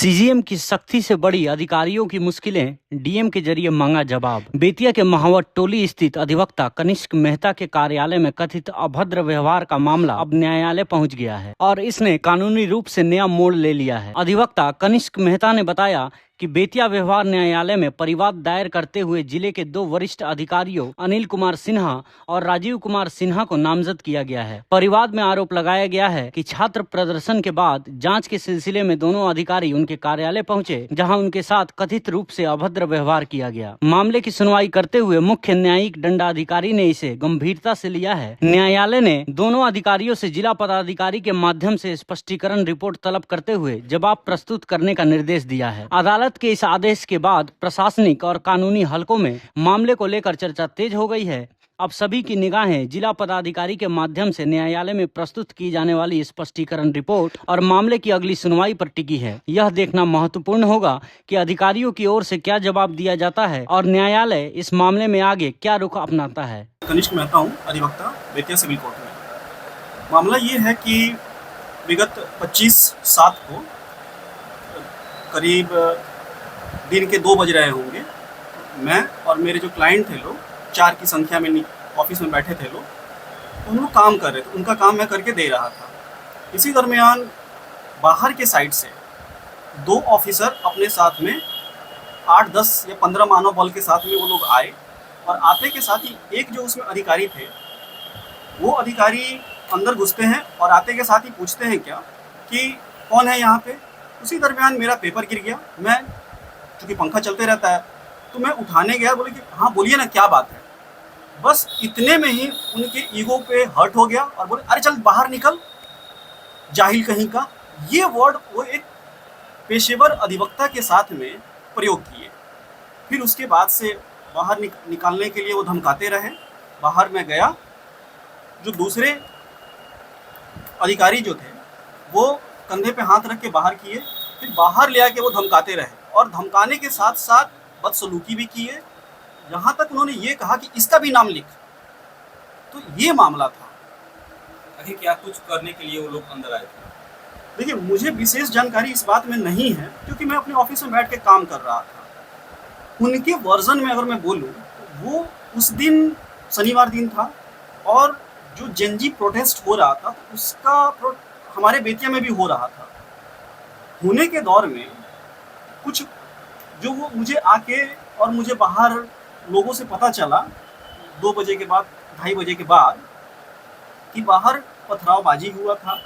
CGM की सख्ती से बड़ी अधिकारियों की मुश्किलें, डीएम के जरिए मांगा जवाब। बेतिया के महावत टोली स्थित अधिवक्ता कनिष्क मेहता के कार्यालय में कथित अभद्र व्यवहार का मामला अब न्यायालय पहुंच गया है और इसने कानूनी रूप से नया मोड़ ले लिया है। अधिवक्ता कनिष्क मेहता ने बताया कि बेतिया व्यवहार न्यायालय में परिवाद दायर करते हुए जिले के 2 वरिष्ठ अधिकारियों अनिल कुमार सिन्हा और राजीव कुमार सिन्हा को नामजद किया गया है। परिवाद में आरोप लगाया गया है कि छात्र प्रदर्शन के बाद जांच के सिलसिले में दोनों अधिकारी उनके कार्यालय पहुंचे, जहां उनके साथ कथित रूप से अभद्र व्यवहार किया गया। मामले की सुनवाई करते हुए मुख्य न्यायिक दंडाधिकारी ने इसे गंभीरता से लिया है। न्यायालय ने दोनों अधिकारियों से जिला पदाधिकारी के माध्यम से स्पष्टीकरण रिपोर्ट तलब करते हुए जवाब प्रस्तुत करने का निर्देश दिया है। अदालत के इस आदेश के बाद प्रशासनिक और कानूनी हलकों में मामले को लेकर चर्चा तेज हो गई है। अब सभी की निगाहें जिला पदाधिकारी के माध्यम से न्यायालय में प्रस्तुत की जाने वाली स्पष्टीकरण रिपोर्ट और मामले की अगली सुनवाई पर टिकी है। यह देखना महत्वपूर्ण होगा कि अधिकारियों की ओर से क्या जवाब दिया जाता है और न्यायालय इस मामले में आगे क्या रुख अपनाता है। कनिष्क मेहता हूँ, अधिवक्ता, बेतिया सिविल कोर्ट में। मामला ये है कि विगत 25/7 को करीब दिन के 2 बज रहे होंगे। मैं और मेरे जो क्लाइंट थे लोग 4 की संख्या में ऑफिस में बैठे थे लोग, तो लोग काम कर रहे थे। उनका काम मैं करके दे रहा था। इसी दरमियान बाहर के साइड से 2 ऑफिसर अपने साथ में 8, 10 या 15 मानव बल के साथ में वो लोग आए और आते के साथ ही एक जो उसमें अधिकारी थे, वो अधिकारी अंदर घुसते हैं और आते के साथ ही पूछते हैं क्या कि कौन है यहाँ पे। उसी दरमियान मेरा पेपर गिर गया। मैं क्योंकि पंखा चलते रहता है तो मैं उठाने गया, बोले कि हाँ बोलिए ना, क्या बात है। बस इतने में ही उनके ईगो पे हर्ट हो गया और बोले अरे चल बाहर निकल, जाहिल कहीं का। ये वर्ड वो एक पेशेवर अधिवक्ता के साथ में प्रयोग किए। फिर उसके बाद से बाहर निकालने के लिए वो धमकाते रहे। बाहर मैं गया, जो दूसरे अधिकारी जो थे वो कंधे पे हाथ रख के बाहर किए, फिर बाहर ले आके वो धमकाते रहे और धमकाने के साथ साथ बदसलूकी भी किए। यहाँ तक उन्होंने ये कहा कि इसका भी नाम लिख। तो ये मामला था। अभी क्या कुछ करने के लिए वो लोग अंदर आए थे? देखिए, मुझे विशेष जानकारी इस बात में नहीं है क्योंकि मैं अपने ऑफिस में बैठ के काम कर रहा था। उनके वर्जन में अगर मैं बोलूँ, वो उस दिन शनिवार दिन था और जो जेनजी प्रोटेस्ट हो रहा था तो उसका हमारे बेतिया में भी हो रहा था। होने के दौर में कुछ जो वो मुझे आके और मुझे बाहर लोगों से पता चला 2 बजे के बाद, 2:30 बजे के बाद, कि बाहर पथरावबाजी हुआ था।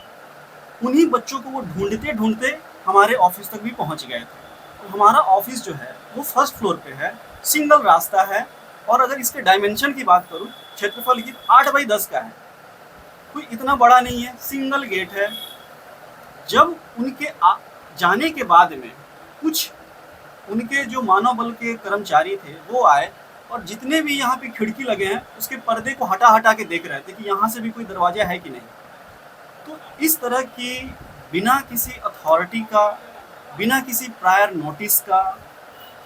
उन्हीं बच्चों को वो ढूंढते ढूंढते हमारे ऑफिस तक भी पहुंच गए थे। तो हमारा ऑफिस जो है वो फर्स्ट फ्लोर पे है, सिंगल रास्ता है और अगर इसके डायमेंशन की बात करूँ, क्षेत्रफल की 8x10 का है, कोई इतना बड़ा नहीं है, सिंगल गेट है। जब उनके जाने के बाद में कुछ उनके जो मानव बल के कर्मचारी थे वो आए और जितने भी यहाँ पे खिड़की लगे हैं उसके पर्दे को हटा हटा के देख रहे थे कि यहाँ से भी कोई दरवाजा है कि नहीं। तो इस तरह की बिना किसी अथॉरिटी का, बिना किसी प्रायर नोटिस का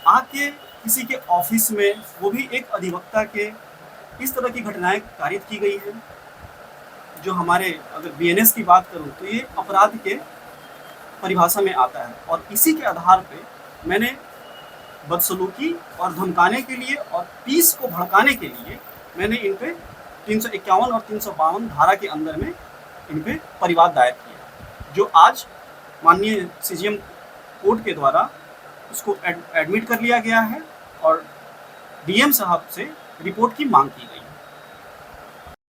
आके किसी के ऑफिस में, वो भी एक अधिवक्ता के, इस तरह की घटनाएं कारित की गई है। जो हमारे अगर बीएनएस की बात करूँ तो ये अपराध के परिभाषा में आता है और इसी के आधार पे मैंने बदसलूकी और धमकाने के लिए और पीस को भड़काने के लिए मैंने इन पे 351 और 352 धारा के अंदर में इन पे परिवाद दायर किया, जो आज माननीय सीजीएम कोर्ट के द्वारा उसको एडमिट कर लिया गया है और डीएम साहब से रिपोर्ट की मांग की गई है।